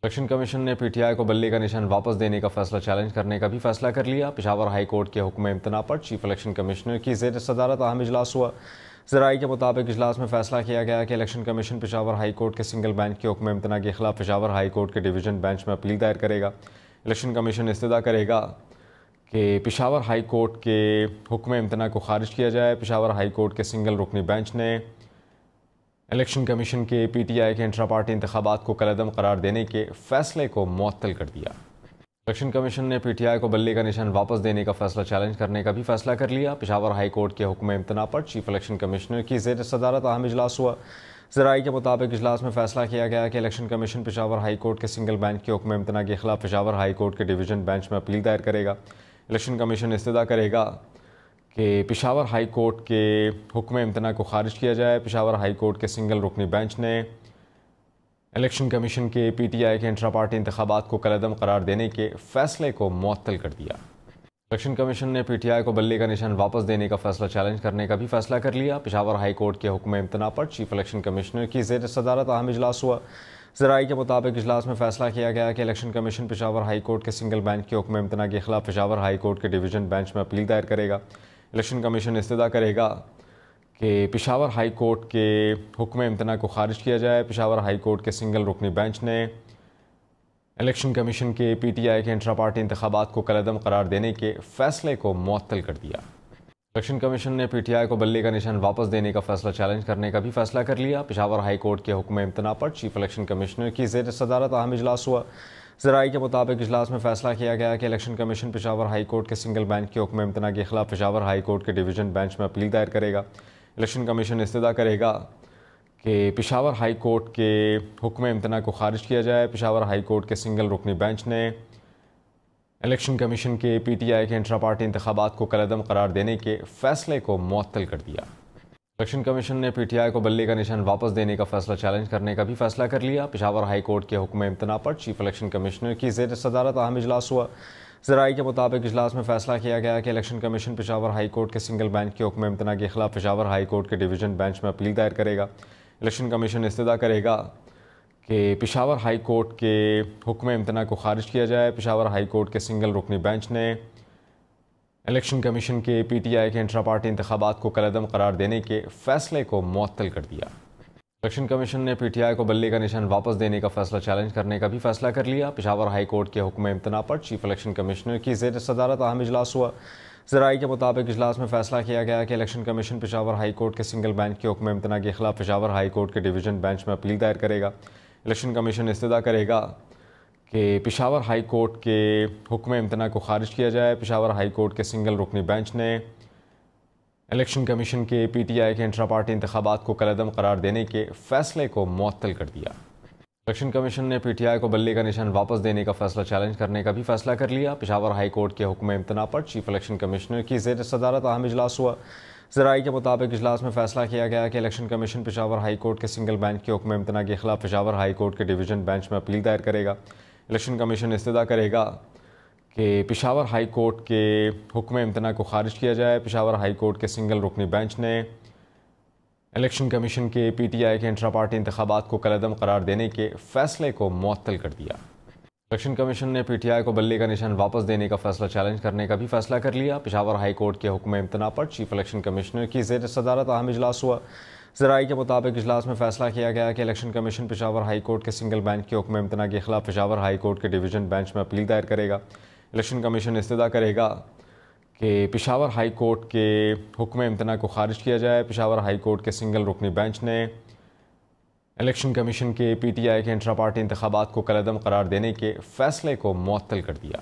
Election commission نے P T I کو بلی کا نشان واپس دینے کا فیصلہ چیلنج کرنے کا بھی فیصلہ کر لیا۔ پشاور ہائی کورٹ کے حکم امتناع پر چیف الیکشن کمشنر کی زیر صدارت اہم اجلاس ہوا۔ ذرائع کے مطابق اجلاس میں فیصلہ کیا گیا کہ election commission Peshawar high court کے سنگل بینچ کے حکم امتناع کے خلاف پشاور ہائی کورٹ کے ڈویژن بینچ میں اپیل دائر کرے گا۔ الیکشن کمیشن استدعا کرے گا کہ پشاور ہائی کورٹ کے حکم امتناع کو خارج کیا جائے۔ پشاور ہائی کورٹ کے سنگل رکنی بینچ نے الیکشن کمیشن کے پی ٹی آئی کے انٹرا پارٹی انتخابات کو کالعدم قرار دینے کے فیصلے کو معطل کر دیا۔ الیکشن کمیشن نے پی ٹی آئی کو بلی کا نشان واپس دینے کا فیصلہ چیلنج کرنے کا بھی فیصلہ کر لیا۔ پشاور ہائی کورٹ کے حکم امتناع پر چیف الیکشن کمشنر کی زیر صدارت اہم اجلاس ہوا۔ ذرائع کے مطابق اجلاس میں فیصلہ کیا گیا کہ election commission Peshawar high court کے سنگل بینچ کے حکم امتناع کے خلاف پشاور ہائی کورٹ کے ڈویژن بینچ میں اپیل دائر کرے گا۔ الیکشن کمیشن استدعا کرے گا کہ پشاور ہائی کورٹ کے حکم امتناع کو خارج کیا جائے۔ پشاور ہائی کورٹ کے سنگل رکنی بینچ نے الیکشن کمیشن کے پی ٹی آئی کے انٹرا پارٹی انتخابات کو کالعدم قرار دینے کے فیصلے کو معطل کر دیا۔ الیکشن کمیشن نے پی ٹی آئی کو بلی کا نشان واپس دینے کا فیصلہ چیلنج کرنے کا بھی فیصلہ کر لیا۔ پشاور ہائی کورٹ کے حکم امتناع پر چیف الیکشن کمشنر کی زیر صدارت اہم اجلاس ہوا۔ ذرائع کے مطابق اجلاس میں فیصلہ کیا گیا کہ election commission Peshawar high court کے سنگل بینچ کے حکم امتناع کے خلاف پشاور ہائی کورٹ کے ڈویژن بینچ میں اپیل دائر کرے گا۔ الیکشن کمیشن استدعا کرے گا کہ پشاور ہائی کورٹ کے حکم امتناع کو خارج کیا جائے۔ پشاور ہائی کورٹ کے سنگل رکنی بینچ نے الیکشن کمیشن کے پی ٹی آئی کے انٹرا پارٹی انتخابات کو کالعدم قرار دینے کے فیصلے کو معطل کر دیا۔ الیکشن کمیشن نے پی ٹی آئی کو بلی کا نشان واپس دینے کا فیصلہ چیلنج کرنے کا بھی فیصلہ کر لیا۔ پشاور ہائی کورٹ کے حکم امتناع پر چیف الیکشن کمشنر کی زیر صدارت اہم اجلاس ہوا۔ ذرائع کے مطابق اجلاس میں فیصلہ کیا گیا کہ election commission Peshawar high court کے سنگل بینچ کے حکم امتناع کے خلاف پشاور ہائی کورٹ کے ڈویژن بینچ میں اپیل دائر کرے گا۔ الیکشن کمیشن استدعا کرے گا کہ پشاور ہائی کورٹ کے حکم امتناع کو خارج کیا جائے۔ پشاور ہائی کورٹ کے سنگل رکنی بینچ نے الیکشن کمیشن کے پی ٹی آئی کے انٹرا پارٹی انتخابات کو کالعدم قرار دینے کے فیصلے کو معطل کر دیا۔ الیکشن کمیشن نے پی ٹی آئی کو بلی کا نشان واپس دینے کا فیصلہ چیلنج کرنے کا بھی فیصلہ کر لیا۔ پشاور ہائی کورٹ کے حکم امتناع پر چیف الیکشن کمشنر کی زیر صدارت اہم اجلاس ہوا۔ ذرائع کے مطابق اجلاس میں فیصلہ کیا گیا کہ election commission Peshawar high court کے سنگل بینچ کے حکم امتناع کے خلاف پشاور ہائی کورٹ کے ڈویژن بینچ میں اپیل دائر کرے گا۔ الیکشن کمیشن استدعا کرے گا کہ پشاور ہائی کورٹ کے حکم امتناع کو خارج کیا جائے۔ پشاور ہائی کورٹ کے سنگل رکنی بینچ نے الیکشن کمیشن کے پی ٹی آئی کے انٹرا پارٹی انتخابات کو کالعدم قرار دینے کے فیصلے کو معطل کر دیا۔ الیکشن کمیشن نے پی ٹی آئی کو بلی کا نشان واپس دینے کا فیصلہ چیلنج کرنے کا بھی فیصلہ کر لیا۔ پشاور ہائی کورٹ کے حکم امتناع پر چیف الیکشن کمشنر کی زیر صدارت اہم اجلاس ہوا۔ ذرائع کے مطابق اجلاس میں فیصلہ کیا گیا کہ election commission Peshawar high court کے سنگل بینچ کے حکم امتناع کے خلاف پشاور ہائی کورٹ کے ڈویژن بینچ میں اپیل دائر کرے گا۔ الیکشن کمیشن استدعا کرے گا کہ پشاور ہائی کورٹ کے حکم امتناع کو خارج کیا جائے۔ پشاور ہائی کورٹ کے سنگل رکنی بینچ نے الیکشن کمیشن کے پی ٹی آئی کے انٹرا پارٹی انتخابات کو کالعدم قرار دینے کے فیصلے کو معطل کر دیا۔ الیکشن کمیشن نے پی ٹی آئی کو بلی کا نشان واپس دینے کا فیصلہ چیلنج کرنے کا بھی فیصلہ کر لیا۔ پشاور ہائی کورٹ کے حکم امتناع پر چیف الیکشن کمشنر کی زیر صدارت اہم اجلاس ہوا۔ ذرائع کے مطابق اجلاس میں فیصلہ کیا گیا کہ election commission Peshawar high court کے سنگل بینچ کے حکم امتناع کے خلاف پشاور ہائی کورٹ کے ڈویژن بینچ میں اپیل دائر کرے گا۔ الیکشن کمیشن استدعا کرے گا کہ پشاور ہائی کورٹ کے حکم امتناع کو خارج کیا جائے۔ پشاور ہائی کورٹ کے سنگل رکنی بینچ نے الیکشن کمیشن کے پی ٹی آئی کے انٹرا پارٹی انتخابات کو کالعدم قرار دینے کے فیصلے کو معطل کر دیا۔ الیکشن کمیشن نے پی ٹی آئی کو بلی کا نشان واپس دینے کا فیصلہ چیلنج کرنے کا بھی فیصلہ کر لیا۔ پشاور ہائی کورٹ کے حکم امتناع پر چیف الیکشن کمشنر کی زیر صدارت اہم اجلاس ہوا۔ ذرائع کے مطابق اجلاس میں فیصلہ کیا گیا کہ election commission Peshawar high court کے سنگل بینچ کے حکم امتناع کے خلاف پشاور ہائی کورٹ کے ڈویژن بینچ میں اپیل دائر کرے گا۔ الیکشن کمیشن استدعا کرے گا کہ پشاور ہائی کورٹ کے حکم امتناع کو خارج کیا جائے۔ پشاور ہائی کورٹ کے سنگل رکنی بینچ نے الیکشن کمیشن کے پی ٹی آئی کے انٹرا پارٹی انتخابات کو کالعدم قرار دینے کے فیصلے کو معطل کر دیا۔